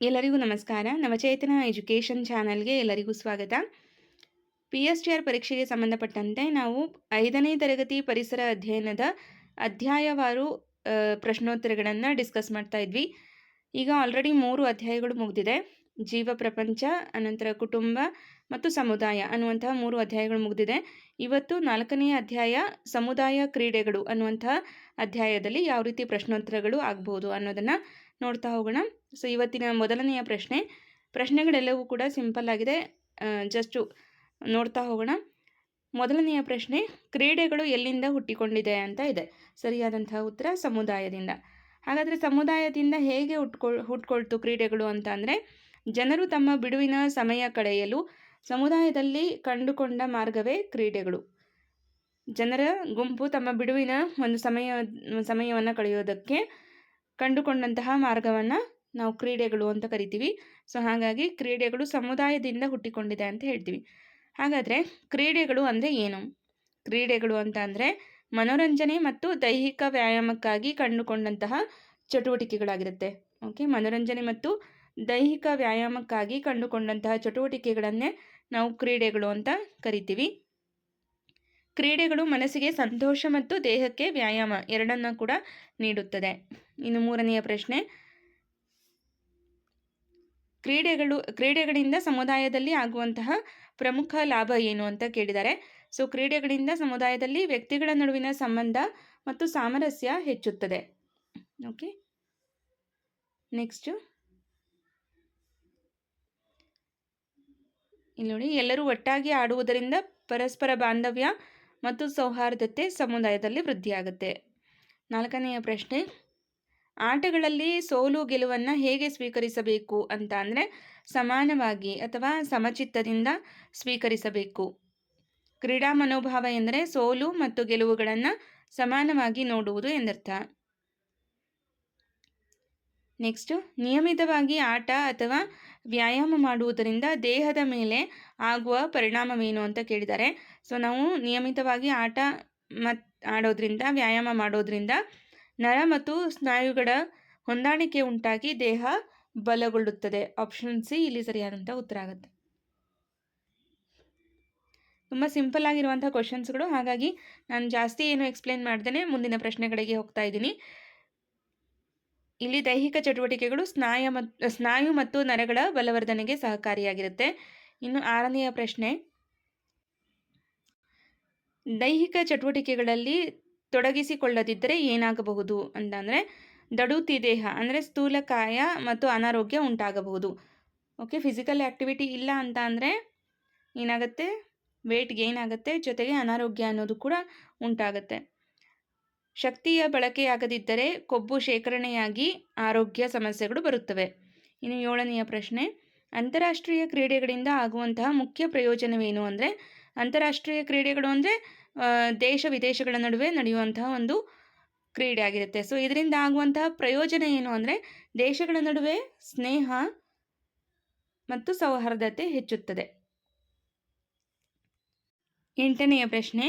ಎಲ್ಲರಿಗೂ ನಮಸ್ಕಾರ. ನವಚೇತನ ಎಜುಕೇಷನ್ ಚಾನಲ್ಗೆ ಎಲ್ಲರಿಗೂ ಸ್ವಾಗತ. PSTR ಪರೀಕ್ಷೆಗೆ ಸಂಬಂಧಪಟ್ಟಂತೆ ನಾವು 5ನೇ ತರಗತಿ ಪರಿಸರ ಅಧ್ಯಯನದ ಅಧ್ಯಾಯವಾರು ಪ್ರಶ್ನೋತ್ತರಗಳನ್ನು ಡಿಸ್ಕಸ್ ಮಾಡ್ತಾ ಇದ್ವಿ. ಈಗ ಆಲ್ರೆಡಿ 3 ಅಧ್ಯಾಯಗಳು ಮುಗಿದಿದೆ. ಜೀವ ಪ್ರಪಂಚ, ಅನಂತರ ಕುಟುಂಬ ಮತ್ತು ಸಮುದಾಯ ಅನ್ನುವಂತಹ 3 ಅಧ್ಯಾಯಗಳು ಮುಗಿದಿದೆ. ಇವತ್ತು 4ನೇ ಅಧ್ಯಾಯ ಸಮುದಾಯ ಕ್ರೀಡೆಗಳು ಅನ್ನುವಂತಹ ಅಧ್ಯಾಯದಲ್ಲಿ ಯಾವ ರೀತಿ ಪ್ರಶ್ನೋತ್ತರಗಳು ಆಗ್ಬೋದು ಅನ್ನೋದನ್ನು ನೋಡ್ತಾ ಹೋಗೋಣ. ಸೊ ಇವತ್ತಿನ ಮೊದಲನೆಯ ಪ್ರಶ್ನೆಗಳೆಲ್ಲವೂ ಕೂಡ ಸಿಂಪಲ್ ಆಗಿದೆ. ಜಸ್ಟು ನೋಡ್ತಾ ಹೋಗೋಣ. ಮೊದಲನೆಯ ಪ್ರಶ್ನೆ, ಕ್ರೀಡೆಗಳು ಎಲ್ಲಿಂದ ಹುಟ್ಟಿಕೊಂಡಿದೆ ಅಂತ ಇದೆ. ಸರಿಯಾದಂತಹ ಉತ್ತರ ಸಮುದಾಯದಿಂದ. ಹಾಗಾದರೆ ಸಮುದಾಯದಿಂದ ಹೇಗೆ ಹುಟ್ಕೊಳ್ತು ಕ್ರೀಡೆಗಳು ಅಂತ ಅಂದರೆ, ಜನರು ತಮ್ಮ ಬಿಡುವಿನ ಸಮಯ ಕಳೆಯಲು ಸಮುದಾಯದಲ್ಲಿ ಕಂಡುಕೊಂಡ ಮಾರ್ಗವೇ ಕ್ರೀಡೆಗಳು. ಜನರ ಗುಂಪು ತಮ್ಮ ಬಿಡುವಿನ ಒಂದು ಸಮಯವನ್ನು ಕಳೆಯೋದಕ್ಕೆ ಕಂಡುಕೊಂಡಂತಹ ಮಾರ್ಗವನ್ನು ನಾವು ಕ್ರೀಡೆಗಳು ಅಂತ ಕರಿತೀವಿ. ಸೊ ಹಾಗಾಗಿ ಕ್ರೀಡೆಗಳು ಸಮುದಾಯದಿಂದ ಹುಟ್ಟಿಕೊಂಡಿದೆ ಅಂತ ಹೇಳ್ತೀವಿ. ಹಾಗಾದರೆ ಕ್ರೀಡೆಗಳು ಅಂದರೆ ಏನು? ಕ್ರೀಡೆಗಳು ಅಂತ ಅಂದರೆ ಮನೋರಂಜನೆ ಮತ್ತು ದೈಹಿಕ ವ್ಯಾಯಾಮಕ್ಕಾಗಿ ಕಂಡುಕೊಂಡಂತಹ ಚಟುವಟಿಕೆಗಳಾಗಿರುತ್ತೆ. ಓಕೆ, ಮನೋರಂಜನೆ ಮತ್ತು ದೈಹಿಕ ವ್ಯಾಯಾಮಕ್ಕಾಗಿ ಕಂಡುಕೊಂಡಂತಹ ಚಟುವಟಿಕೆಗಳನ್ನೇ ನಾವು ಕ್ರೀಡೆಗಳು ಅಂತ ಕರಿತೀವಿ. ಕ್ರೀಡೆಗಳು ಮನಸ್ಸಿಗೆ ಸಂತೋಷ ಮತ್ತು ದೇಹಕ್ಕೆ ವ್ಯಾಯಾಮ ಎರಡನ್ನೂ ಕೂಡ ನೀಡುತ್ತದೆ. ಇನ್ನು ಮೂರನೆಯ ಪ್ರಶ್ನೆ, ಕ್ರೀಡೆಗಳಿಂದ ಸಮುದಾಯದಲ್ಲಿ ಆಗುವಂತಹ ಪ್ರಮುಖ ಲಾಭ ಏನು ಅಂತ ಕೇಳಿದ್ದಾರೆ. ಸೊ ಕ್ರೀಡೆಗಳಿಂದ ಸಮುದಾಯದಲ್ಲಿ ವ್ಯಕ್ತಿಗಳ ನಡುವಿನ ಸಂಬಂಧ ಮತ್ತು ಸಾಮರಸ್ಯ ಹೆಚ್ಚುತ್ತದೆ. ಓಕೆ, ನೆಕ್ಸ್ಟು ಇಲ್ಲಿ ನೋಡಿ, ಎಲ್ಲರೂ ಒಟ್ಟಾಗಿ ಆಡುವುದರಿಂದ ಪರಸ್ಪರ ಬಾಂಧವ್ಯ ಮತ್ತು ಸೌಹಾರ್ದತೆ ಸಮುದಾಯದಲ್ಲಿ ವೃದ್ಧಿಯಾಗುತ್ತೆ. 4ನೆಯ ಪ್ರಶ್ನೆ, ಆಟಗಳಲ್ಲಿ ಸೋಲು ಗೆಲುವನ್ನು ಹೇಗೆ ಸ್ವೀಕರಿಸಬೇಕು ಅಂತ ಅಂದರೆ ಸಮಾನವಾಗಿ ಅಥವಾ ಸಮಚಿತ್ತದಿಂದ ಸ್ವೀಕರಿಸಬೇಕು. ಕ್ರೀಡಾ ಮನೋಭಾವ ಎಂದರೆ ಸೋಲು ಮತ್ತು ಗೆಲುವುಗಳನ್ನು ಸಮಾನವಾಗಿ ನೋಡುವುದು ಎಂದರ್ಥ. ನೆಕ್ಸ್ಟು, ನಿಯಮಿತವಾಗಿ ಆಟ ಅಥವಾ ವ್ಯಾಯಾಮ ಮಾಡುವುದರಿಂದ ದೇಹದ ಮೇಲೆ ಆಗುವ ಪರಿಣಾಮವೇನು ಅಂತ ಕೇಳಿದ್ದಾರೆ. ಸೊ ನಾವು ನಿಯಮಿತವಾಗಿ ಆಡೋದ್ರಿಂದ, ವ್ಯಾಯಾಮ ಮಾಡೋದ್ರಿಂದ ನರ ಮತ್ತು ಸ್ನಾಯುಗಳ ಹೊಂದಾಣಿಕೆ ಉಂಟಾಗಿ ದೇಹ ಬಲಗೊಳ್ಳುತ್ತದೆ. ಆಪ್ಷನ್ ಸಿ ಇಲ್ಲಿ ಸರಿಯಾದಂಥ ಉತ್ತರ ಆಗುತ್ತೆ. ತುಂಬ ಸಿಂಪಲ್ ಆಗಿರುವಂಥ ಕ್ವಶನ್ಸ್ಗಳು, ಹಾಗಾಗಿ ನಾನು ಜಾಸ್ತಿ ಏನು ಎಕ್ಸ್ಪ್ಲೇನ್ ಮಾಡ್ದೇನೆ ಮುಂದಿನ ಪ್ರಶ್ನೆಗಳಿಗೆ ಹೋಗ್ತಾ ಇದ್ದೀನಿ. ಇಲ್ಲಿ ದೈಹಿಕ ಚಟುವಟಿಕೆಗಳು ಸ್ನಾಯು ಮತ್ತು ನರಗಳ ಬಲವರ್ಧನೆಗೆ ಸಹಕಾರಿಯಾಗಿರುತ್ತೆ. ಇನ್ನು 6ನೆಯ ಪ್ರಶ್ನೆ, ದೈಹಿಕ ಚಟುವಟಿಕೆಗಳಲ್ಲಿ ತೊಡಗಿಸಿಕೊಳ್ಳದಿದ್ದರೆ ಏನಾಗಬಹುದು ಅಂತಂದರೆ ದಡುತಿ ದೇಹ ಅಂದರೆ ಸ್ಥೂಲಕಾಯ ಮತ್ತು ಅನಾರೋಗ್ಯ ಉಂಟಾಗಬಹುದು. ಓಕೆ, ಫಿಸಿಕಲ್ ಆ್ಯಕ್ಟಿವಿಟಿ ಇಲ್ಲ ಅಂತ ಅಂದರೆ ಏನಾಗುತ್ತೆ, ವೇಟ್ ಗೇನ್ ಆಗುತ್ತೆ, ಜೊತೆಗೆ ಅನಾರೋಗ್ಯ ಅನ್ನೋದು ಕೂಡ ಉಂಟಾಗುತ್ತೆ. ಶಕ್ತಿಯ ಬಳಕೆಯಾಗದಿದ್ದರೆ ಕೊಬ್ಬು ಶೇಖರಣೆಯಾಗಿ ಆರೋಗ್ಯ ಸಮಸ್ಯೆಗಳು ಬರುತ್ತವೆ. ಇನ್ನು 7ನೆಯ ಪ್ರಶ್ನೆ, ಅಂತಾರಾಷ್ಟ್ರೀಯ ಕ್ರೀಡೆಗಳಿಂದ ಆಗುವಂತಹ ಮುಖ್ಯ ಪ್ರಯೋಜನವೇನು ಅಂದರೆ ಅಂತಾರಾಷ್ಟ್ರೀಯ ಕ್ರೀಡೆಗಳು ಅಂದರೆ ದೇಶ ವಿದೇಶಗಳ ನಡುವೆ ನಡೆಯುವಂತಹ ಒಂದು ಕ್ರೀಡೆ ಆಗಿರುತ್ತೆ. ಸೊ ಇದರಿಂದ ಆಗುವಂತಹ ಪ್ರಯೋಜನ ಏನು ಅಂದರೆ ದೇಶಗಳ ನಡುವೆ ಸ್ನೇಹ ಮತ್ತು ಸೌಹಾರ್ದತೆ ಹೆಚ್ಚುತ್ತದೆ. 8ನೆಯ ಪ್ರಶ್ನೆ,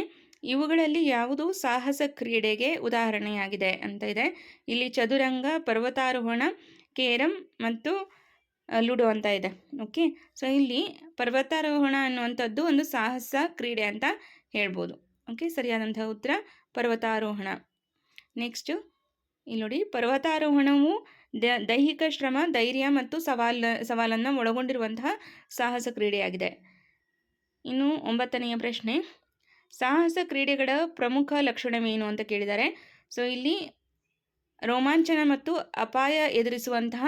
ಇವುಗಳಲ್ಲಿ ಯಾವುದು ಸಾಹಸ ಕ್ರೀಡೆಗೆ ಉದಾಹರಣೆಯಾಗಿದೆ ಅಂತ ಇದೆ. ಇಲ್ಲಿ ಚದುರಂಗ, ಪರ್ವತಾರೋಹಣ, ಕೇರಂ ಮತ್ತು ಲೂಡೋ ಅಂತ ಇದೆ. ಓಕೆ, ಸೊ ಇಲ್ಲಿ ಪರ್ವತಾರೋಹಣ ಅನ್ನುವಂಥದ್ದು ಒಂದು ಸಾಹಸ ಕ್ರೀಡೆ ಅಂತ ಹೇಳ್ಬೋದು. ಓಕೆ, ಸರಿಯಾದಂತಹ ಉತ್ತರ ಪರ್ವತಾರೋಹಣ. ನೆಕ್ಸ್ಟು ಇಲ್ಲಿ ನೋಡಿ, ಪರ್ವತಾರೋಹಣವು ದೈಹಿಕ ಶ್ರಮ, ಧೈರ್ಯ ಮತ್ತು ಸವಾಲನ್ನು ಒಳಗೊಂಡಿರುವಂತಹ ಸಾಹಸ ಕ್ರೀಡೆಯಾಗಿದೆ. ಇನ್ನು 9ನೆಯ ಪ್ರಶ್ನೆ, ಸಾಹಸ ಕ್ರೀಡೆಗಳ ಪ್ರಮುಖ ಲಕ್ಷಣವೇನು ಅಂತ ಕೇಳಿದ್ದಾರೆ. ಸೊ ಇಲ್ಲಿ ರೋಮಾಂಚನ ಮತ್ತು ಅಪಾಯ ಎದುರಿಸುವಂತಹ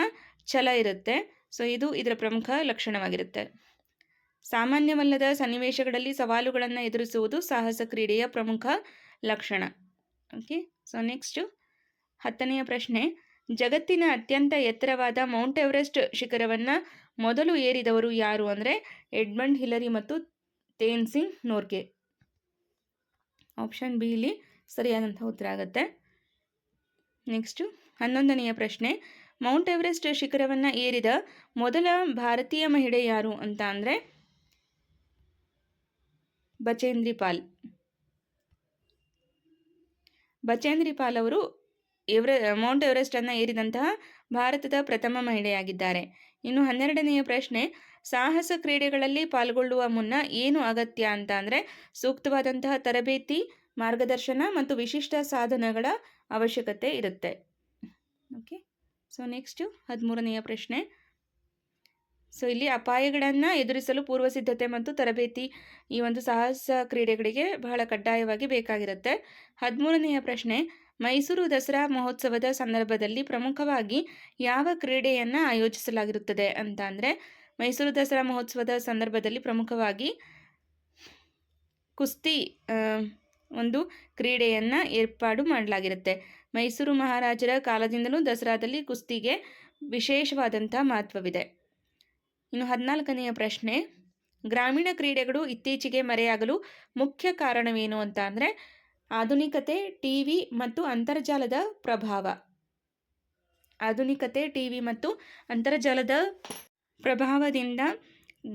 ಛಲ ಇರುತ್ತೆ. ಸೊ ಇದು ಇದರ ಪ್ರಮುಖ ಲಕ್ಷಣವಾಗಿರುತ್ತೆ. ಸಾಮಾನ್ಯವಲ್ಲದ ಸನ್ನಿವೇಶಗಳಲ್ಲಿ ಸವಾಲುಗಳನ್ನು ಎದುರಿಸುವುದು ಸಾಹಸ ಕ್ರೀಡೆಯ ಪ್ರಮುಖ ಲಕ್ಷಣ. ಓಕೆ, ಸೊ ನೆಕ್ಸ್ಟು 10ನೆಯ ಪ್ರಶ್ನೆ, ಜಗತ್ತಿನ ಅತ್ಯಂತ ಎತ್ತರವಾದ ಮೌಂಟ್ ಎವರೆಸ್ಟ್ ಶಿಖರವನ್ನು ಮೊದಲು ಏರಿದವರು ಯಾರು ಅಂದರೆ ಎಡ್ಮಂಡ್ ಹಿಲರಿ ಮತ್ತು ತೇನ್ಸಿಂಗ್ ನೋರ್ಗೆ. ಆಪ್ಷನ್ ಬಿ ಇಲ್ಲಿ ಸರಿಯಾದಂಥ ಉತ್ತರ ಆಗುತ್ತೆ. ನೆಕ್ಸ್ಟು 11ನೆಯ ಪ್ರಶ್ನೆ, ಮೌಂಟ್ ಎವರೆಸ್ಟ್ ಶಿಖರವನ್ನು ಏರಿದ ಮೊದಲ ಭಾರತೀಯ ಮಹಿಳೆ ಯಾರು ಅಂತ ಅಂದರೆ ಬಚೇಂದ್ರಿ ಪಾಲ್ ಅವರು ಮೌಂಟ್ ಎವರೆಸ್ಟನ್ನು ಏರಿದಂತಹ ಭಾರತದ ಪ್ರಥಮ ಮಹಿಳೆಯಾಗಿದ್ದಾರೆ. ಇನ್ನು 12ನೆಯ ಪ್ರಶ್ನೆ, ಸಾಹಸ ಕ್ರೀಡೆಗಳಲ್ಲಿ ಪಾಲ್ಗೊಳ್ಳುವ ಮುನ್ನ ಏನು ಅಗತ್ಯ ಅಂತ ಅಂದರೆ ಸೂಕ್ತವಾದಂತಹ ತರಬೇತಿ, ಮಾರ್ಗದರ್ಶನ ಮತ್ತು ವಿಶಿಷ್ಟ ಸಾಧನಗಳ ಅವಶ್ಯಕತೆ ಇರುತ್ತೆ. ಓಕೆ, ಸೊ ನೆಕ್ಸ್ಟು 13ನೆಯ ಪ್ರಶ್ನೆ. ಸೊ ಇಲ್ಲಿ ಅಪಾಯಗಳನ್ನು ಎದುರಿಸಲು ಪೂರ್ವ ಸಿದ್ಧತೆ ಮತ್ತು ತರಬೇತಿ ಈ ಒಂದು ಸಾಹಸ ಕ್ರೀಡೆಗಳಿಗೆ ಬಹಳ ಕಡ್ಡಾಯವಾಗಿ ಬೇಕಾಗಿರುತ್ತೆ. 13ನೆಯ ಪ್ರಶ್ನೆ, ಮೈಸೂರು ದಸರಾ ಮಹೋತ್ಸವದ ಸಂದರ್ಭದಲ್ಲಿ ಪ್ರಮುಖವಾಗಿ ಯಾವ ಕ್ರೀಡೆಯನ್ನು ಆಯೋಜಿಸಲಾಗಿರುತ್ತದೆ ಅಂತ ಅಂದರೆ ಮೈಸೂರು ದಸರಾ ಮಹೋತ್ಸವದ ಸಂದರ್ಭದಲ್ಲಿ ಪ್ರಮುಖವಾಗಿ ಕುಸ್ತಿ ಒಂದು ಕ್ರೀಡೆಯನ್ನು ಏರ್ಪಾಡು ಮಾಡಲಾಗಿರುತ್ತೆ. ಮೈಸೂರು ಮಹಾರಾಜರ ಕಾಲದಿಂದಲೂ ದಸರಾದಲ್ಲಿ ಕುಸ್ತಿಗೆ ವಿಶೇಷವಾದಂಥ ಮಹತ್ವವಿದೆ. ಇನ್ನು 14ನೆಯ ಪ್ರಶ್ನೆ, ಗ್ರಾಮೀಣ ಕ್ರೀಡೆಗಳು ಇತ್ತೀಚೆಗೆ ಮರೆಯಾಗಲು ಮುಖ್ಯ ಕಾರಣವೇನು ಅಂತ ಅಂದರೆ ಆಧುನಿಕತೆ, ಟಿವಿ ಮತ್ತು ಅಂತರ್ಜಾಲದ ಪ್ರಭಾವ. ಆಧುನಿಕತೆ, ಟಿವಿ ಮತ್ತು ಅಂತರ್ಜಾಲದ ಪ್ರಭಾವದಿಂದ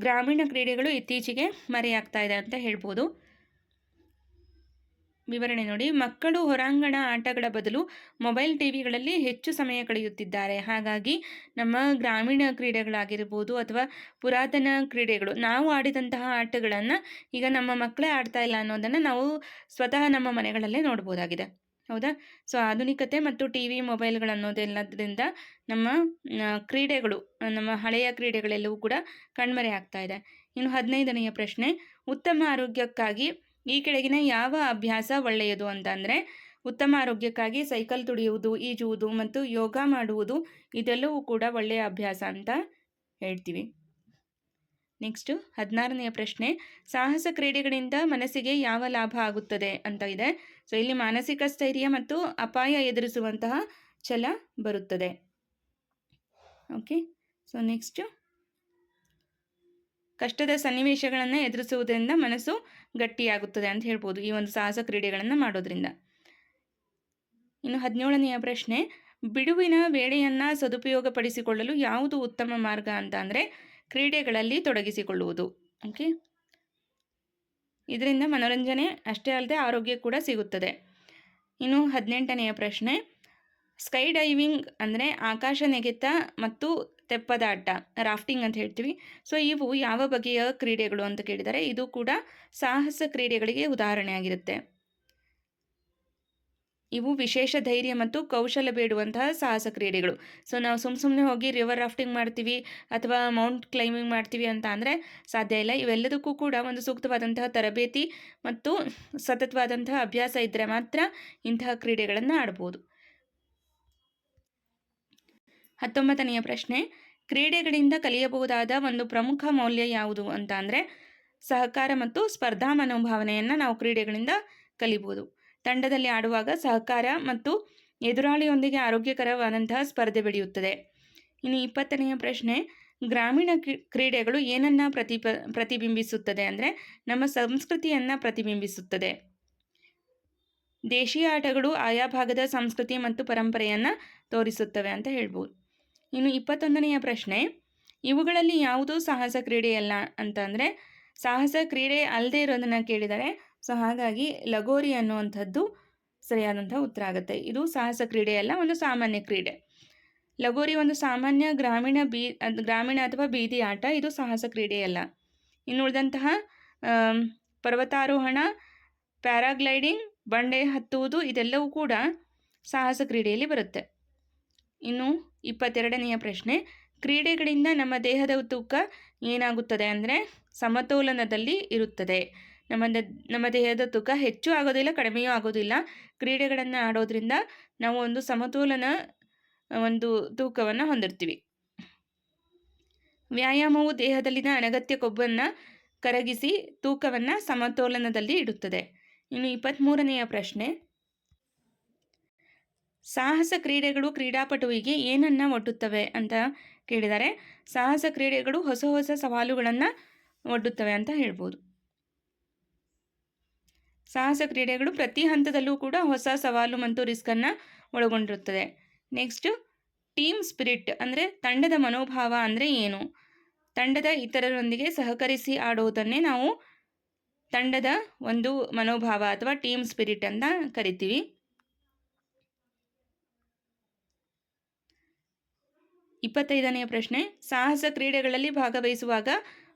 ಗ್ರಾಮೀಣ ಕ್ರೀಡೆಗಳು ಇತ್ತೀಚೆಗೆ ಮರೆಯಾಗ್ತಾ ಇದೆ ಅಂತ ಹೇಳ್ಬೋದು. ವಿವರಣೆ ನೋಡಿ, ಮಕ್ಕಳು ಹೊರಾಂಗಣ ಆಟಗಳ ಬದಲು ಮೊಬೈಲ್ ಟಿವಿಗಳಲ್ಲಿ ಹೆಚ್ಚು ಸಮಯ ಕಳೆಯುತ್ತಿದ್ದಾರೆ. ಹಾಗಾಗಿ ನಮ್ಮ ಗ್ರಾಮೀಣ ಕ್ರೀಡೆಗಳಾಗಿರ್ಬೋದು ಅಥವಾ ಪುರಾತನ ಕ್ರೀಡೆಗಳು ನಾವು ಆಡಿದಂತಹ ಆಟಗಳನ್ನು ಈಗ ನಮ್ಮ ಮಕ್ಕಳೇ ಆಡ್ತಾ ಇಲ್ಲ ಅನ್ನೋದನ್ನು ನಾವು ಸ್ವತಃ ನಮ್ಮ ಮನೆಗಳಲ್ಲೇ ನೋಡ್ಬೋದಾಗಿದೆ. ಹೌದಾ? ಸೊ ಆಧುನಿಕತೆ ಮತ್ತು ಟಿವಿ ಮೊಬೈಲ್ಗಳನ್ನೋದೆಲ್ಲದರಿಂದ ನಮ್ಮ ಕ್ರೀಡೆಗಳು, ನಮ್ಮ ಹಳೆಯ ಕ್ರೀಡೆಗಳೆಲ್ಲವೂ ಕೂಡ ಕಣ್ಮರೆ ಆಗ್ತಾ ಇದೆ. ಇನ್ನು 15ನೆಯ ಪ್ರಶ್ನೆ, ಉತ್ತಮ ಆರೋಗ್ಯಕ್ಕಾಗಿ ಈ ಕೆಳಗಿನ ಯಾವ ಅಭ್ಯಾಸ ಒಳ್ಳೆಯದು ಅಂತ ಅಂದರೆ ಉತ್ತಮ ಆರೋಗ್ಯಕ್ಕಾಗಿ ಸೈಕಲ್ ತುಳಿಯುವುದು, ಈಜುವುದು ಮತ್ತು ಯೋಗ ಮಾಡುವುದು ಇದೆಲ್ಲವೂ ಕೂಡ ಒಳ್ಳೆಯ ಅಭ್ಯಾಸ ಅಂತ ಹೇಳ್ತೀವಿ. ನೆಕ್ಸ್ಟು 16ನೆಯ ಪ್ರಶ್ನೆ, ಸಾಹಸ ಕ್ರೀಡೆಗಳಿಂದ ಮನಸ್ಸಿಗೆ ಯಾವ ಲಾಭ ಆಗುತ್ತದೆ ಅಂತ ಇದೆ. ಸೊ ಇಲ್ಲಿ ಮಾನಸಿಕ ಸ್ಥೈರ್ಯ ಮತ್ತು ಅಪಾಯ ಎದುರಿಸುವಂತಹ ಛಲ ಬರುತ್ತದೆ. ಓಕೆ, ಸೊ ನೆಕ್ಸ್ಟು ಕಷ್ಟದ ಸನ್ನಿವೇಶಗಳನ್ನು ಎದುರಿಸುವುದರಿಂದ ಮನಸ್ಸು ಗಟ್ಟಿಯಾಗುತ್ತದೆ ಅಂತ ಹೇಳ್ಬೋದು ಈ ಒಂದು ಸಾಹಸ ಕ್ರೀಡೆಗಳನ್ನು ಮಾಡೋದ್ರಿಂದ. ಇನ್ನು 17ನೆಯ ಪ್ರಶ್ನೆ, ಬಿಡುವಿನ ವೇಳೆಯನ್ನು ಸದುಪಯೋಗಪಡಿಸಿಕೊಳ್ಳಲು ಯಾವುದು ಉತ್ತಮ ಮಾರ್ಗ ಅಂತ ಅಂದರೆ ಕ್ರೀಡೆಗಳಲ್ಲಿ ತೊಡಗಿಸಿಕೊಳ್ಳುವುದು. ಓಕೆ, ಇದರಿಂದ ಮನೋರಂಜನೆ ಅಷ್ಟೇ ಅಲ್ಲದೆ ಆರೋಗ್ಯ ಕೂಡ ಸಿಗುತ್ತದೆ. ಇನ್ನು 18ನೆಯ ಪ್ರಶ್ನೆ, ಸ್ಕೈ ಡೈವಿಂಗ್ ಅಂದರೆ ಆಕಾಶ ನೆಗೆತ ಮತ್ತು ತೆಪ್ಪದಾಟ, ರಾಫ್ಟಿಂಗ್ ಅಂತ ಹೇಳ್ತೀವಿ. ಸೊ ಇವು ಯಾವ ಬಗೆಯ ಕ್ರೀಡೆಗಳು ಅಂತ ಕೇಳಿದರೆ ಇದು ಕೂಡ ಸಾಹಸ ಕ್ರೀಡೆಗಳಿಗೆ ಉದಾಹರಣೆಯಾಗಿರುತ್ತೆ. ಇವು ವಿಶೇಷ ಧೈರ್ಯ ಮತ್ತು ಕೌಶಲ ಬೇಡುವಂತಹ ಸಾಹಸ ಕ್ರೀಡೆಗಳು. ಸೊ ನಾವು ಸುಮ್ಮನೆ ಹೋಗಿ ರಿವರ್ ರಾಫ್ಟಿಂಗ್ ಮಾಡ್ತೀವಿ ಅಥವಾ ಮೌಂಟ್ ಕ್ಲೈಂಬಿಂಗ್ ಮಾಡ್ತೀವಿ ಅಂತ ಅಂದರೆ ಸಾಧ್ಯ ಇಲ್ಲ. ಇವೆಲ್ಲದಕ್ಕೂ ಕೂಡ ಒಂದು ಸೂಕ್ತವಾದಂತಹ ತರಬೇತಿ ಮತ್ತು ಸತತವಾದಂತಹ ಅಭ್ಯಾಸ ಇದ್ದರೆ ಮಾತ್ರ ಇಂತಹ ಕ್ರೀಡೆಗಳನ್ನು ಆಡ್ಬೋದು. 19ನೆಯ ಪ್ರಶ್ನೆ, ಕ್ರೀಡೆಗಳಿಂದ ಕಲಿಯಬಹುದಾದ ಒಂದು ಪ್ರಮುಖ ಮೌಲ್ಯ ಯಾವುದು ಅಂತ ಅಂದರೆ ಸಹಕಾರ ಮತ್ತು ಸ್ಪರ್ಧಾ ಮನೋಭಾವನೆಯನ್ನು ನಾವು ಕ್ರೀಡೆಗಳಿಂದ ಕಲಿಬೋದು. ತಂಡದಲ್ಲಿ ಆಡುವಾಗ ಸಹಕಾರ ಮತ್ತು ಎದುರಾಳಿಯೊಂದಿಗೆ ಆರೋಗ್ಯಕರವಾದಂತಹ ಸ್ಪರ್ಧೆ ಬೆಳೆಯುತ್ತದೆ. ಇನ್ನು 20ನೆಯ ಪ್ರಶ್ನೆ, ಗ್ರಾಮೀಣ ಕ್ರೀಡೆಗಳು ಏನನ್ನು ಪ್ರತಿಬಿಂಬಿಸುತ್ತದೆ ಅಂದರೆ ನಮ್ಮ ಸಂಸ್ಕೃತಿಯನ್ನು ಪ್ರತಿಬಿಂಬಿಸುತ್ತದೆ. ದೇಶೀಯ ಆಟಗಳು ಆಯಾ ಭಾಗದ ಸಂಸ್ಕೃತಿ ಮತ್ತು ಪರಂಪರೆಯನ್ನು ತೋರಿಸುತ್ತವೆ ಅಂತ ಹೇಳ್ಬೋದು. ಇನ್ನು 21ನೆಯ ಪ್ರಶ್ನೆ, ಇವುಗಳಲ್ಲಿ ಯಾವುದೂ ಸಾಹಸ ಕ್ರೀಡೆಯಲ್ಲ ಅಂತ ಅಂದರೆ ಸಾಹಸ ಕ್ರೀಡೆ ಅಲ್ಲದೆ ಇರೋದನ್ನು ಕೇಳಿದರೆ ಸೊ ಹಾಗಾಗಿ ಲಗೋರಿ ಅನ್ನುವಂಥದ್ದು ಸರಿಯಾದಂಥ ಉತ್ತರ ಆಗುತ್ತೆ. ಇದು ಸಾಹಸ ಕ್ರೀಡೆಯಲ್ಲ, ಒಂದು ಸಾಮಾನ್ಯ ಕ್ರೀಡೆ. ಲಗೋರಿ ಒಂದು ಸಾಮಾನ್ಯ ಗ್ರಾಮೀಣ ಅಥವಾ ಬೀದಿ ಆಟ, ಇದು ಸಾಹಸ ಕ್ರೀಡೆಯಲ್ಲ. ಇನ್ನು ಉಳಿದಂತಹ ಪರ್ವತಾರೋಹಣ, ಪ್ಯಾರಾಗ್ಲೈಡಿಂಗ್, ಬಂಡೆ ಹತ್ತುವುದು ಇದೆಲ್ಲವೂ ಕೂಡ ಸಾಹಸ ಕ್ರೀಡೆಯಲ್ಲಿ ಬರುತ್ತೆ. ಇನ್ನು 22ನೆಯ ಪ್ರಶ್ನೆ, ಕ್ರೀಡೆಗಳಿಂದ ನಮ್ಮ ದೇಹದ ತೂಕ ಏನಾಗುತ್ತದೆ ಅಂದರೆ ಸಮತೋಲನದಲ್ಲಿ ಇರುತ್ತದೆ. ನಮ್ಮ ದೇಹದ ತೂಕ ಹೆಚ್ಚು ಆಗೋದಿಲ್ಲ, ಕಡಿಮೆಯೂ ಆಗೋದಿಲ್ಲ. ಕ್ರೀಡೆಗಳನ್ನು ಆಡೋದ್ರಿಂದ ನಾವು ಒಂದು ಸಮತೋಲನ ಒಂದು ತೂಕವನ್ನು ಹೊಂದಿರ್ತೀವಿ. ವ್ಯಾಯಾಮವು ದೇಹದಲ್ಲಿನ ಅನಗತ್ಯ ಕೊಬ್ಬನ್ನು ಕರಗಿಸಿ ತೂಕವನ್ನು ಸಮತೋಲನದಲ್ಲಿ ಇಡುತ್ತದೆ. ಇನ್ನು 23ನೆಯ ಪ್ರಶ್ನೆ, ಸಾಹಸ ಕ್ರೀಡೆಗಳು ಕ್ರೀಡಾಪಟುವಿಗೆ ಏನನ್ನು ಒಡ್ಡುತ್ತವೆ ಅಂತ ಕೇಳಿದರೆ ಸಾಹಸ ಕ್ರೀಡೆಗಳು ಹೊಸ ಹೊಸ ಸವಾಲುಗಳನ್ನು ಒಡ್ಡುತ್ತವೆ ಅಂತ ಹೇಳ್ಬೋದು. ಸಾಹಸ ಕ್ರೀಡೆಗಳು ಪ್ರತಿ ಹಂತದಲ್ಲೂ ಕೂಡ ಹೊಸ ಸವಾಲು ಮತ್ತು ರಿಸ್ಕನ್ನು ಒಳಗೊಂಡಿರುತ್ತದೆ. ನೆಕ್ಸ್ಟು ಟೀಮ್ ಸ್ಪಿರಿಟ್ ಅಂದರೆ ತಂಡದ ಮನೋಭಾವ ಅಂದರೆ ಏನು? ತಂಡದ ಇತರರೊಂದಿಗೆ ಸಹಕರಿಸಿ ಆಡುವುದನ್ನೇ ನಾವು ತಂಡದ ಒಂದು ಮನೋಭಾವ ಅಥವಾ ಟೀಮ್ ಸ್ಪಿರಿಟ್ ಅಂತ ಕರಿತೀವಿ. 25ನೆಯ ಪ್ರಶ್ನೆ, ಸಾಹಸ ಕ್ರೀಡೆಗಳಲ್ಲಿ ಭಾಗವಹಿಸುವಾಗ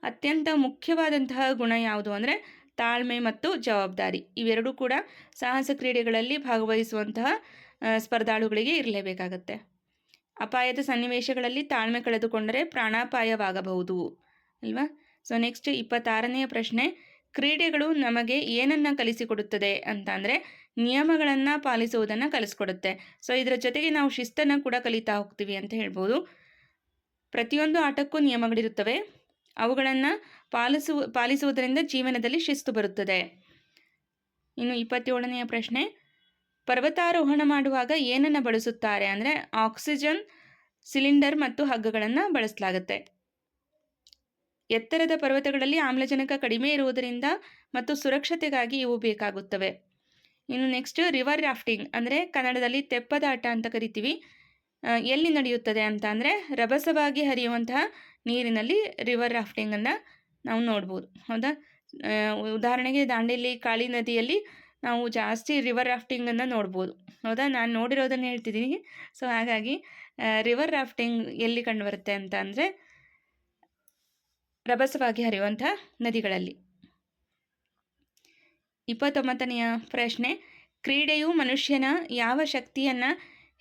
ಅತ್ಯಂತ ಮುಖ್ಯವಾದಂತಹ ಗುಣ ಯಾವುದು ಅಂದರೆ ತಾಳ್ಮೆ ಮತ್ತು ಜವಾಬ್ದಾರಿ. ಇವೆರಡೂ ಕೂಡ ಸಾಹಸ ಕ್ರೀಡೆಗಳಲ್ಲಿ ಭಾಗವಹಿಸುವಂತಹ ಸ್ಪರ್ಧಾಳುಗಳಿಗೆ ಇರಲೇಬೇಕಾಗತ್ತೆ. ಅಪಾಯದ ಸನ್ನಿವೇಶಗಳಲ್ಲಿ ತಾಳ್ಮೆ ಕಳೆದುಕೊಂಡರೆ ಪ್ರಾಣಾಪಾಯವಾಗಬಹುದು ಅಲ್ವಾ. ಸೊ ನೆಕ್ಸ್ಟ್ 26ನೆಯ ಪ್ರಶ್ನೆ, ಕ್ರೀಡೆಗಳು ನಮಗೆ ಏನನ್ನು ಕಲಿಸಿಕೊಡುತ್ತದೆ ಅಂತ ಅಂದರೆ ನಿಯಮಗಳನ್ನು ಪಾಲಿಸುವುದನ್ನು ಕಲಿಸ್ಕೊಡುತ್ತೆ. ಸೊ ಇದರ ಜೊತೆಗೆ ನಾವು ಶಿಸ್ತನ್ನು ಕೂಡ ಕಲಿತಾ ಹೋಗ್ತೀವಿ ಅಂತ ಹೇಳ್ಬೋದು. ಪ್ರತಿಯೊಂದು ಆಟಕ್ಕೂ ನಿಯಮಗಳಿರುತ್ತವೆ, ಅವುಗಳನ್ನು ಪಾಲಿಸುವುದರಿಂದ ಜೀವನದಲ್ಲಿ ಶಿಸ್ತು ಬರುತ್ತದೆ. ಇನ್ನು 27ನೆಯ ಪ್ರಶ್ನೆ, ಪರ್ವತಾರೋಹಣ ಮಾಡುವಾಗ ಏನನ್ನು ಬಳಸುತ್ತಾರೆ ಅಂದರೆ ಆಕ್ಸಿಜನ್ ಸಿಲಿಂಡರ್ ಮತ್ತು ಹಗ್ಗಗಳನ್ನು ಬಳಸಲಾಗುತ್ತೆ. ಎತ್ತರದ ಪರ್ವತಗಳಲ್ಲಿ ಆಮ್ಲಜನಕ ಕಡಿಮೆ ಇರುವುದರಿಂದ ಮತ್ತು ಸುರಕ್ಷತೆಗಾಗಿ ಇವು ಬೇಕಾಗುತ್ತವೆ. ಇನ್ನು ನೆಕ್ಸ್ಟ್ ರಿವರ್ ರಾಫ್ಟಿಂಗ್ ಅಂದರೆ ಕನ್ನಡದಲ್ಲಿ ತೆಪ್ಪದಾಟ ಅಂತ ಕರಿತೀವಿ. ಎಲ್ಲಿ ನಡೆಯುತ್ತದೆ ಅಂತ ಅಂದರೆ ರಭಸವಾಗಿ ಹರಿಯುವಂತಹ ನೀರಿನಲ್ಲಿ ರಿವರ್ ರಾಫ್ಟಿಂಗನ್ನು ನಾವು ನೋಡ್ಬೋದು. ಹೌದಾ. ಉದಾಹರಣೆಗೆ ದಾಂಡೇಲಿ ಕಾಳಿ ನದಿಯಲ್ಲಿ ನಾವು ಜಾಸ್ತಿ ರಿವರ್ ರಾಫ್ಟಿಂಗನ್ನು ನೋಡ್ಬೋದು. ಹೌದಾ, ನಾನು ನೋಡಿರೋದನ್ನು ಹೇಳ್ತಿದ್ದೀನಿ. ಸೊ ಹಾಗಾಗಿ ರಿವರ್ ರಾಫ್ಟಿಂಗ್ ಎಲ್ಲಿ ಕಂಡುಬರುತ್ತೆ ಅಂತ ಅಂದರೆ ರಭಸವಾಗಿ ಹರಿಯುವಂಥ ನದಿಗಳಲ್ಲಿ. 29ನೆಯ ಪ್ರಶ್ನೆ, ಕ್ರೀಡೆಯು ಮನುಷ್ಯನ ಯಾವ ಶಕ್ತಿಯನ್ನು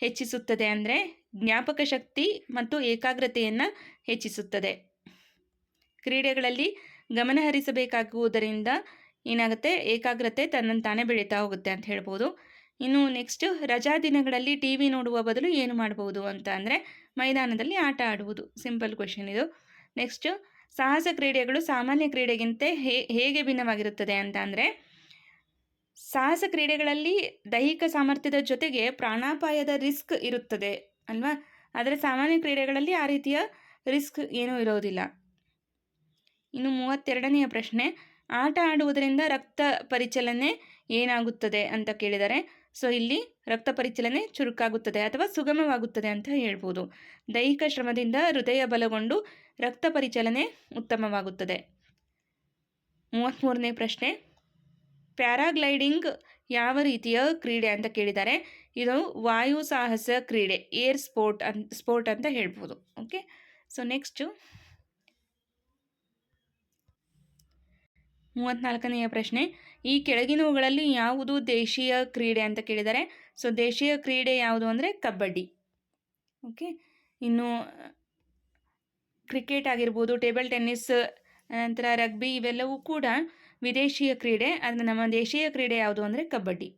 ಹೆಚ್ಚಿಸುತ್ತದೆ ಅಂದರೆ ಜ್ಞಾಪಕ ಶಕ್ತಿ ಮತ್ತು ಏಕಾಗ್ರತೆಯನ್ನು ಹೆಚ್ಚಿಸುತ್ತದೆ. ಕ್ರೀಡೆಗಳಲ್ಲಿ ಗಮನ ಹರಿಸಬೇಕಾಗುವುದರಿಂದ ಏನಾಗುತ್ತೆ, ಏಕಾಗ್ರತೆ ತನ್ನಂತಾನೇ ಬೆಳೀತಾ ಹೋಗುತ್ತೆ ಅಂತ ಹೇಳ್ಬೋದು. ಇನ್ನು ನೆಕ್ಸ್ಟ್, ರಜಾ ದಿನಗಳಲ್ಲಿ ಟಿ ವಿ ನೋಡುವ ಬದಲು ಏನು ಮಾಡ್ಬೋದು ಅಂತ ಅಂದರೆ ಮೈದಾನದಲ್ಲಿ ಆಟ ಆಡುವುದು. ಸಿಂಪಲ್ ಕ್ವೆಶನ್ ಇದು. ನೆಕ್ಸ್ಟ್, ಸಾಹಸ ಕ್ರೀಡೆಗಳು ಸಾಮಾನ್ಯ ಕ್ರೀಡೆಗಿಂತ ಹೇಗೆ ಭಿನ್ನವಾಗಿರುತ್ತದೆ ಅಂತ ಅಂದರೆ ಸಾಹಸ ಕ್ರೀಡೆಗಳಲ್ಲಿ ದೈಹಿಕ ಸಾಮರ್ಥ್ಯದ ಜೊತೆಗೆ ಪ್ರಾಣಾಪಾಯದ ರಿಸ್ಕ್ ಇರುತ್ತದೆ ಅಲ್ವಾ. ಆದರೆ ಸಾಮಾನ್ಯ ಕ್ರೀಡೆಗಳಲ್ಲಿ ಆ ರೀತಿಯ ರಿಸ್ಕ್ ಏನೂ ಇರೋದಿಲ್ಲ. ಇನ್ನು 32ನೆಯ ಪ್ರಶ್ನೆ, ಆಟ ಆಡುವುದರಿಂದ ರಕ್ತ ಪರಿಚಲನೆ ಏನಾಗುತ್ತದೆ ಅಂತ ಕೇಳಿದರೆ ಸೊ ಇಲ್ಲಿ ರಕ್ತ ಪರಿಚಲನೆ ಚುರುಕಾಗುತ್ತದೆ ಅಥವಾ ಸುಗಮವಾಗುತ್ತದೆ ಅಂತ ಹೇಳ್ಬೋದು. ದೈಹಿಕ ಶ್ರಮದಿಂದ ಹೃದಯ ಬಲಗೊಂಡು ರಕ್ತ ಪರಿಚಲನೆ ಉತ್ತಮವಾಗುತ್ತದೆ. 33ನೇ ಪ್ರಶ್ನೆ, ಪ್ಯಾರಾಗ್ಲೈಡಿಂಗ್ ಯಾವ ರೀತಿಯ ಕ್ರೀಡೆ ಅಂತ ಕೇಳಿದ್ದಾರೆ. ಇದು ವಾಯು ಸಾಹಸ ಕ್ರೀಡೆ, ಏರ್ ಸ್ಪೋರ್ಟ್ ಅಂತ ಹೇಳ್ಬೋದು. ಓಕೆ. ಸೊ ನೆಕ್ಸ್ಟು 34ನೆಯ ಪ್ರಶ್ನೆ, ಈ ಕೆಳಗಿನವುಗಳಲ್ಲಿ ಯಾವುದು ದೇಶೀಯ ಕ್ರೀಡೆ ಅಂತ ಕೇಳಿದ್ದಾರೆ. ಸೊ ದೇಶೀಯ ಕ್ರೀಡೆ ಯಾವುದು ಅಂದರೆ ಕಬಡ್ಡಿ. ಓಕೆ. ಇನ್ನು ಕ್ರಿಕೆಟ್ ಆಗಿರ್ಬೋದು, ಟೇಬಲ್ ಟೆನ್ನಿಸ್, ನಂತರ ರಗ್ಬಿ ಇವೆಲ್ಲವೂ ಕೂಡ ವಿದೇಶೀಯ ಕ್ರೀಡೆ. ಆದರೆ ನಮ್ಮ ದೇಶೀಯ ಕ್ರೀಡೆ ಯಾವುದು ಅಂದರೆ ಕಬಡ್ಡಿ.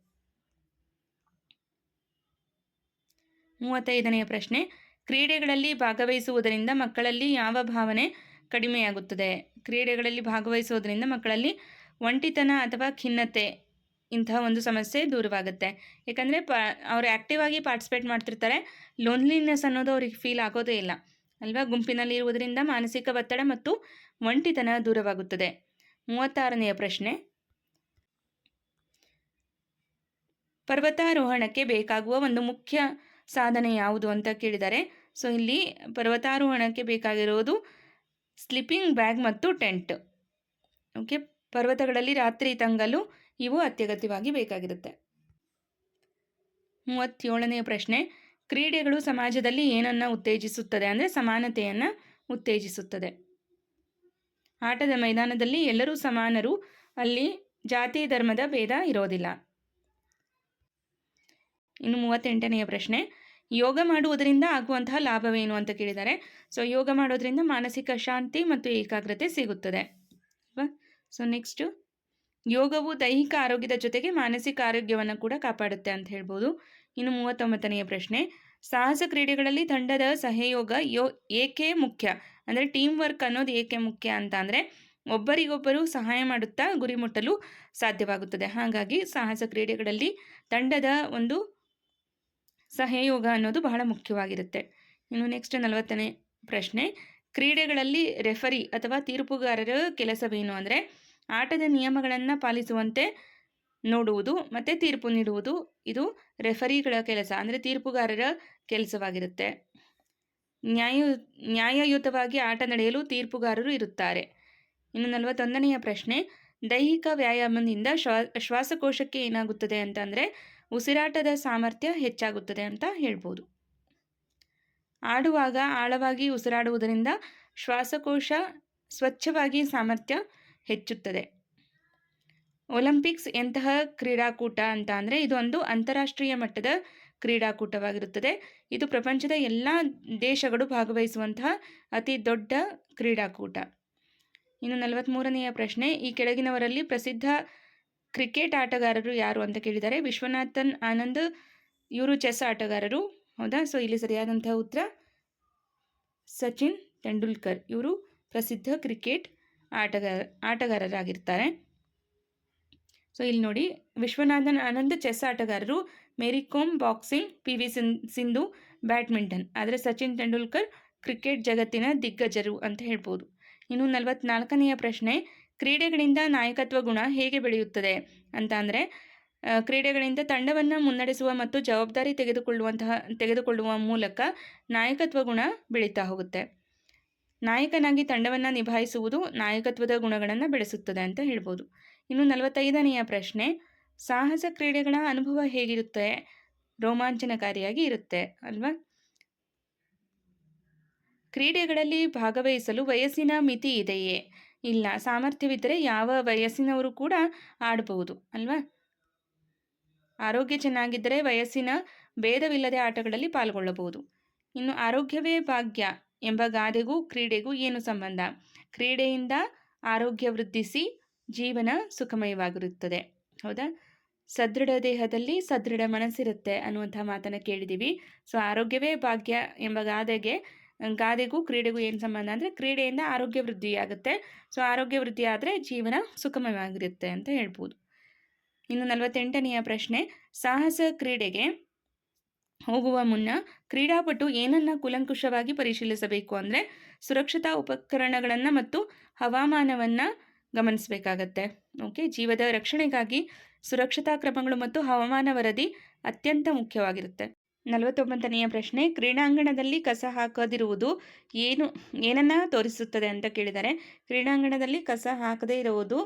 35ನೆಯ ಪ್ರಶ್ನೆ, ಕ್ರೀಡೆಗಳಲ್ಲಿ ಭಾಗವಹಿಸುವುದರಿಂದ ಮಕ್ಕಳಲ್ಲಿ ಯಾವ ಭಾವನೆ ಕಡಿಮೆಯಾಗುತ್ತದೆ. ಕ್ರೀಡೆಗಳಲ್ಲಿ ಭಾಗವಹಿಸುವುದರಿಂದ ಮಕ್ಕಳಲ್ಲಿ ಒಂಟಿತನ ಅಥವಾ ಖಿನ್ನತೆ ಇಂತಹ ಒಂದು ಸಮಸ್ಯೆ ದೂರವಾಗುತ್ತೆ. ಯಾಕಂದರೆ ಅವರು ಆ್ಯಕ್ಟಿವ್ ಆಗಿ ಪಾರ್ಟಿಸಿಪೇಟ್ ಮಾಡ್ತಿರ್ತಾರೆ, ಲೋನ್ಲಿನೆಸ್ ಅನ್ನೋದು ಅವ್ರಿಗೆ ಫೀಲ್ ಆಗೋದೇ ಇಲ್ಲ ಅಲ್ವಾ. ಗುಂಪಿನಲ್ಲಿ ಇರುವುದರಿಂದ ಮಾನಸಿಕ ಒತ್ತಡ ಮತ್ತು ಒಂಟಿತನ ದೂರವಾಗುತ್ತದೆ. 36ನೆಯ ಪ್ರಶ್ನೆ, ಪರ್ವತಾರೋಹಣಕ್ಕೆ ಬೇಕಾಗುವ ಒಂದು ಮುಖ್ಯ ಸಾಧನೆ ಯಾವುದು ಅಂತ ಕೇಳಿದ್ದಾರೆ. ಸೊ ಇಲ್ಲಿ ಪರ್ವತಾರೋಹಣಕ್ಕೆ ಬೇಕಾಗಿರುವುದು ಸ್ಲೀಪಿಂಗ್ ಬ್ಯಾಗ್ ಮತ್ತು ಟೆಂಟ್. ಓಕೆ. ಪರ್ವತಗಳಲ್ಲಿ ರಾತ್ರಿ ತಂಗಲು ಇವು ಅತ್ಯಗತ್ಯವಾಗಿ ಬೇಕಾಗಿರುತ್ತೆ. 37ನೆಯ ಪ್ರಶ್ನೆ, ಕ್ರೀಡೆಗಳು ಸಮಾಜದಲ್ಲಿ ಏನನ್ನು ಉತ್ತೇಜಿಸುತ್ತದೆ ಅಂದರೆ ಸಮಾನತೆಯನ್ನು ಉತ್ತೇಜಿಸುತ್ತದೆ. ಆಟದ ಮೈದಾನದಲ್ಲಿ ಎಲ್ಲರೂ ಸಮಾನರು, ಅಲ್ಲಿ ಜಾತಿ ಧರ್ಮದ ಭೇದ ಇರೋದಿಲ್ಲ. ಇನ್ನು 38ನೆಯ ಪ್ರಶ್ನೆ, ಯೋಗ ಮಾಡುವುದರಿಂದ ಆಗುವಂತಹ ಲಾಭವೇನು ಅಂತ ಕೇಳಿದ್ದಾರೆ. ಸೊ ಯೋಗ ಮಾಡೋದ್ರಿಂದ ಮಾನಸಿಕ ಶಾಂತಿ ಮತ್ತು ಏಕಾಗ್ರತೆ ಸಿಗುತ್ತದೆ ಅಲ್ವಾ. ಸೊ ನೆಕ್ಸ್ಟು, ಯೋಗವು ದೈಹಿಕ ಆರೋಗ್ಯದ ಜೊತೆಗೆ ಮಾನಸಿಕ ಆರೋಗ್ಯವನ್ನು ಕೂಡ ಕಾಪಾಡುತ್ತೆ ಅಂತ ಹೇಳ್ಬೋದು. ಇನ್ನು 39ನೆಯ ಪ್ರಶ್ನೆ, ಸಾಹಸ ಕ್ರೀಡೆಗಳಲ್ಲಿ ತಂಡದ ಸಹಯೋಗ ಏಕೆ ಮುಖ್ಯ ಅಂದರೆ ಟೀಮ್ ವರ್ಕ್ ಅನ್ನೋದು ಏಕೆ ಮುಖ್ಯ ಅಂತ ಅಂದರೆ ಒಬ್ಬರಿಗೊಬ್ಬರು ಸಹಾಯ ಮಾಡುತ್ತಾ ಗುರಿ ಮುಟ್ಟಲು ಸಾಧ್ಯವಾಗುತ್ತದೆ. ಹಾಗಾಗಿ ಸಾಹಸ ಕ್ರೀಡೆಗಳಲ್ಲಿ ತಂಡದ ಒಂದು ಸಹಯೋಗ ಅನ್ನೋದು ಬಹಳ ಮುಖ್ಯವಾಗಿರುತ್ತೆ. ಇನ್ನು ನೆಕ್ಸ್ಟ್ 40ನೇ ಪ್ರಶ್ನೆ, ಕ್ರೀಡೆಗಳಲ್ಲಿ ರೆಫರಿ ಅಥವಾ ತೀರ್ಪುಗಾರರ ಕೆಲಸವೇನು ಅಂದರೆ ಆಟದ ನಿಯಮಗಳನ್ನು ಪಾಲಿಸುವಂತೆ ನೋಡುವುದು ಮತ್ತು ತೀರ್ಪು ನೀಡುವುದು. ಇದು ರೆಫರಿಗಳ ಕೆಲಸ ಅಂದರೆ ತೀರ್ಪುಗಾರರ ಕೆಲಸವಾಗಿರುತ್ತೆ. ನ್ಯಾಯಯುತವಾಗಿ ಆಟ ನಡೆಯಲು ತೀರ್ಪುಗಾರರು ಇರುತ್ತಾರೆ. ಇನ್ನು 41ನೆಯ ಪ್ರಶ್ನೆ, ದೈಹಿಕ ವ್ಯಾಯಾಮದಿಂದ ಶ್ವಾಸಕೋಶಕ್ಕೆ ಏನಾಗುತ್ತದೆ ಅಂತಂದರೆ ಉಸಿರಾಟದ ಸಾಮರ್ಥ್ಯ ಹೆಚ್ಚಾಗುತ್ತದೆ ಅಂತ ಹೇಳ್ಬೋದು. ಆಡುವಾಗ ಆಳವಾಗಿ ಉಸಿರಾಡುವುದರಿಂದ ಶ್ವಾಸಕೋಶ ಸ್ವಚ್ಛವಾಗಿ ಸಾಮರ್ಥ್ಯ ಹೆಚ್ಚುತ್ತದೆ. ಒಲಿಂಪಿಕ್ಸ್ ಎಂತಹ ಕ್ರೀಡಾಕೂಟ ಅಂತ ಅಂದರೆ ಇದು ಒಂದು ಅಂತಾರಾಷ್ಟ್ರೀಯ ಮಟ್ಟದ ಕ್ರೀಡಾಕೂಟವಾಗಿರುತ್ತದೆ. ಇದು ಪ್ರಪಂಚದ ಎಲ್ಲ ದೇಶಗಳು ಭಾಗವಹಿಸುವಂತಹ ಅತಿ ದೊಡ್ಡ ಕ್ರೀಡಾಕೂಟ. ಇನ್ನು 43ನೆಯ ಪ್ರಶ್ನೆ, ಈ ಕೆಳಗಿನವರಲ್ಲಿ ಪ್ರಸಿದ್ಧ ಕ್ರಿಕೆಟ್ ಆಟಗಾರರು ಯಾರು ಅಂತ ಕೇಳಿದ್ದಾರೆ. ವಿಶ್ವನಾಥನ್ ಆನಂದ್, ಇವರು ಚೆಸ್ ಆಟಗಾರರು, ಹೌದಾ? ಸೊ ಇಲ್ಲಿ ಸರಿಯಾದಂತಹ ಉತ್ತರ ಸಚಿನ್ ತೆಂಡೂಲ್ಕರ್, ಇವರು ಪ್ರಸಿದ್ಧ ಕ್ರಿಕೆಟ್ ಆಟಗಾರರಾಗಿರ್ತಾರೆ. ಸೊ ಇಲ್ಲಿ ನೋಡಿ, ವಿಶ್ವನಾಥನ್ ಆನಂದ್ ಚೆಸ್ ಆಟಗಾರರು, Mary Kom boxing, PV Sindhu badminton, ಆದರೆ ಸಚಿನ್ ತೆಂಡೂಲ್ಕರ್ ಕ್ರಿಕೆಟ್ ಜಗತ್ತಿನ ದಿಗ್ಗಜರು ಅಂತ ಹೇಳ್ಬೋದು. ಇನ್ನು 44ನೆಯ ಪ್ರಶ್ನೆ, ಕ್ರೀಡೆಗಳಿಂದ ನಾಯಕತ್ವ ಗುಣ ಹೇಗೆ ಬೆಳೆಯುತ್ತದೆ ಅಂತ ಅಂದರೆ, ಕ್ರೀಡೆಗಳಿಂದ ತಂಡವನ್ನು ಮುನ್ನಡೆಸುವ ಮತ್ತು ಜವಾಬ್ದಾರಿ ತೆಗೆದುಕೊಳ್ಳುವ ಮೂಲಕ ನಾಯಕತ್ವ ಗುಣ ಬೆಳೀತಾ ಹೋಗುತ್ತೆ. ನಾಯಕನಾಗಿ ತಂಡವನ್ನು ನಿಭಾಯಿಸುವುದು ನಾಯಕತ್ವದ ಗುಣಗಳನ್ನು ಬೆಳೆಸುತ್ತದೆ ಅಂತ ಹೇಳ್ಬೋದು. ಇನ್ನು 45ನೆಯ ಪ್ರಶ್ನೆ, ಸಾಹಸ ಕ್ರೀಡೆಗಳ ಅನುಭವ ಹೇಗಿರುತ್ತೆ? ರೋಮಾಂಚನಕಾರಿಯಾಗಿ ಇರುತ್ತೆ ಅಲ್ವಾ? ಕ್ರೀಡೆಗಳಲ್ಲಿ ಭಾಗವಹಿಸಲು ವಯಸ್ಸಿನ ಮಿತಿ ಇದೆಯೇ? ಇಲ್ಲ, ಸಾಮರ್ಥ್ಯವಿದ್ದರೆ ಯಾವ ವಯಸ್ಸಿನವರು ಕೂಡ ಆಡಬಹುದು ಅಲ್ವಾ? ಆರೋಗ್ಯ ಚೆನ್ನಾಗಿದ್ದರೆ ವಯಸ್ಸಿನ ಭೇದವಿಲ್ಲದೆ ಆಟಗಳಲ್ಲಿ ಪಾಲ್ಗೊಳ್ಳಬಹುದು. ಇನ್ನು ಆರೋಗ್ಯವೇ ಭಾಗ್ಯ ಎಂಬ ಗಾದೆಗೂ ಕ್ರೀಡೆಗೂ ಏನು ಸಂಬಂಧ? ಕ್ರೀಡೆಯಿಂದ ಆರೋಗ್ಯ ವೃದ್ಧಿಸಿ ಜೀವನ ಸುಖಮಯವಾಗಿರುತ್ತದೆ, ಹೌದಾ? ಸದೃಢ ದೇಹದಲ್ಲಿ ಸದೃಢ ಮನಸ್ಸಿರುತ್ತೆ ಅನ್ನುವಂಥ ಮಾತನ್ನು ಕೇಳಿದ್ದೀವಿ. ಸೊ ಆರೋಗ್ಯವೇ ಭಾಗ್ಯ ಎಂಬ ಗಾದೆಗೂ ಕ್ರೀಡೆಗೂ ಏನು ಸಂಬಂಧ ಅಂದರೆ, ಕ್ರೀಡೆಯಿಂದ ಆರೋಗ್ಯ ವೃದ್ಧಿಯಾಗುತ್ತೆ. ಸೊ ಆರೋಗ್ಯ ವೃದ್ಧಿ ಆದರೆ ಜೀವನ ಸುಖಮಯವಾಗಿರುತ್ತೆ ಅಂತ ಹೇಳ್ಬೋದು. ಇನ್ನು 48ನೆಯ ಪ್ರಶ್ನೆ, ಸಾಹಸ ಕ್ರೀಡೆಗೆ ಹೋಗುವ ಮುನ್ನ ಕ್ರೀಡಾಪಟು ಏನನ್ನು ಕೂಲಂಕುಷವಾಗಿ ಪರಿಶೀಲಿಸಬೇಕು ಅಂದರೆ, ಸುರಕ್ಷತಾ ಉಪಕರಣಗಳನ್ನು ಮತ್ತು ಹವಾಮಾನವನ್ನು ಗಮನಿಸಬೇಕಾಗತ್ತೆ. ಓಕೆ, ಜೀವದ ರಕ್ಷಣೆಗಾಗಿ ಸುರಕ್ಷತಾ ಕ್ರಮಗಳು ಮತ್ತು ಹವಾಮಾನ ವರದಿ ಅತ್ಯಂತ ಮುಖ್ಯವಾಗಿರುತ್ತೆ. 49ನೆಯ ಪ್ರಶ್ನೆ, ಕ್ರೀಡಾಂಗಣದಲ್ಲಿ ಕಸ ಹಾಕದಿರುವುದು ಏನನ್ನ ತೋರಿಸುತ್ತದೆ ಅಂತ ಕೇಳಿದ್ದಾರೆ. ಕ್ರೀಡಾಂಗಣದಲ್ಲಿ ಕಸ ಹಾಕದೇ ಇರುವುದು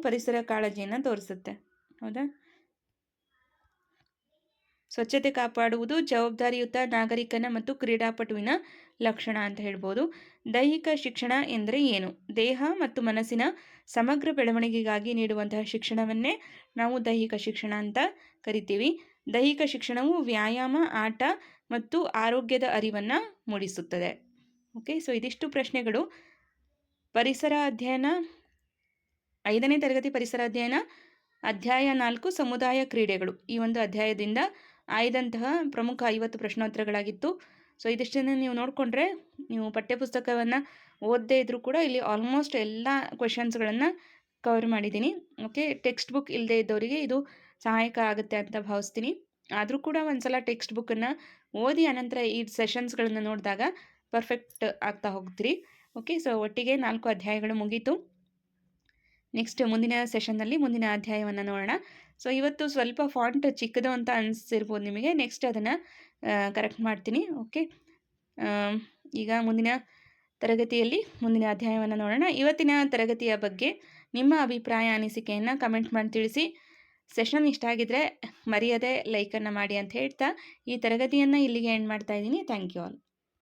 ಪರಿಸರ ಕಾಳಜಿಯನ್ನು ತೋರಿಸುತ್ತೆ, ಹೌದಾ? ಸ್ವಚ್ಛತೆ ಕಾಪಾಡುವುದು ಜವಾಬ್ದಾರಿಯುತ ನಾಗರಿಕನ ಮತ್ತು ಕ್ರೀಡಾಪಟುವಿನ ಲಕ್ಷಣ ಅಂತ ಹೇಳ್ಬೋದು. ದೈಹಿಕ ಶಿಕ್ಷಣ ಎಂದರೆ ಏನು? ದೇಹ ಮತ್ತು ಮನಸ್ಸಿನ ಸಮಗ್ರ ಬೆಳವಣಿಗೆಗಾಗಿ ನೀಡುವಂತಹ ಶಿಕ್ಷಣವನ್ನೇ ನಾವು ದೈಹಿಕ ಶಿಕ್ಷಣ ಅಂತ ಕರಿತೀವಿ. ದೈಹಿಕ ಶಿಕ್ಷಣವು ವ್ಯಾಯಾಮ, ಆಟ ಮತ್ತು ಆರೋಗ್ಯದ ಅರಿವನ್ನು ಮೂಡಿಸುತ್ತದೆ. ಓಕೆ, ಸೊ ಇದಿಷ್ಟು ಪ್ರಶ್ನೆಗಳು ಪರಿಸರ ಅಧ್ಯಯನ 5ನೇ ತರಗತಿ ಪರಿಸರ ಅಧ್ಯಯನ ಅಧ್ಯಾಯ 4 ಸಮುದಾಯ ಕ್ರೀಡೆಗಳು, ಈ ಒಂದು ಅಧ್ಯಾಯದಿಂದ ಆಯ್ದಂತಹ ಪ್ರಮುಖ 50 ಪ್ರಶ್ನೋತ್ತರಗಳಾಗಿತ್ತು. ಸೊ ಇದಿಷ್ಟನ್ನು ನೀವು ನೋಡಿಕೊಂಡ್ರೆ, ನೀವು ಪಠ್ಯಪುಸ್ತಕವನ್ನು ಓದದೇ ಇದ್ದರೂ ಕೂಡ ಇಲ್ಲಿ ಆಲ್ಮೋಸ್ಟ್ ಎಲ್ಲ ಕ್ವೆಶನ್ಸ್ಗಳನ್ನು ಕವರ್ ಮಾಡಿದ್ದೀನಿ. ಓಕೆ, ಟೆಕ್ಸ್ಟ್ ಬುಕ್ ಇಲ್ಲದೆ ಇದ್ದವರಿಗೆ ಇದು ಸಹಾಯಕ ಆಗುತ್ತೆ ಅಂತ ಭಾವಿಸ್ತೀನಿ. ಆದರೂ ಕೂಡ ಒಂದ್ಸಲ ಟೆಕ್ಸ್ಟ್ ಬುಕ್ಕನ್ನು ಓದಿ ಅನಂತರ ಈ ಸೆಷನ್ಸ್ಗಳನ್ನು ನೋಡಿದಾಗ ಪರ್ಫೆಕ್ಟ್ ಆಗ್ತಾ ಹೋಗ್ತೀರಿ. ಓಕೆ, ಸೊ ಒಟ್ಟಿಗೆ 4 ಅಧ್ಯಾಯಗಳು ಮುಗೀತು. ನೆಕ್ಸ್ಟ್ ಮುಂದಿನ ಸೆಷನ್ನಲ್ಲಿ ಮುಂದಿನ ಅಧ್ಯಾಯವನ್ನು ನೋಡೋಣ. ಸೊ ಇವತ್ತು ಸ್ವಲ್ಪ ಫಾಂಟ್ ಚಿಕ್ಕದು ಅಂತ ಅನಿಸಿರ್ಬೋದು ನಿಮಗೆ. ನೆಕ್ಸ್ಟ್ ಅದನ್ನು ಕರೆಕ್ಟ್ ಮಾಡ್ತೀನಿ. ಓಕೆ, ಈಗ ಮುಂದಿನ ತರಗತಿಯಲ್ಲಿ ಮುಂದಿನ ಅಧ್ಯಾಯವನ್ನು ನೋಡೋಣ. ಇವತ್ತಿನ ತರಗತಿಯ ಬಗ್ಗೆ ನಿಮ್ಮ ಅಭಿಪ್ರಾಯ, ಅನಿಸಿಕೆಯನ್ನು ಕಮೆಂಟ್ ಮಾಡಿ ತಿಳಿಸಿ. ಸೆಷನ್ ಇಷ್ಟ ಆಗಿದ್ದರೆ ಮರೆಯದೆ ಲೈಕನ್ನು ಮಾಡಿ ಅಂತ ಹೇಳ್ತಾ ಈ ತರಗತಿಯನ್ನು ಇಲ್ಲಿಗೆ ಎಂಡ್ ಮಾಡ್ತಾ ಇದ್ದೀನಿ. Thank you all.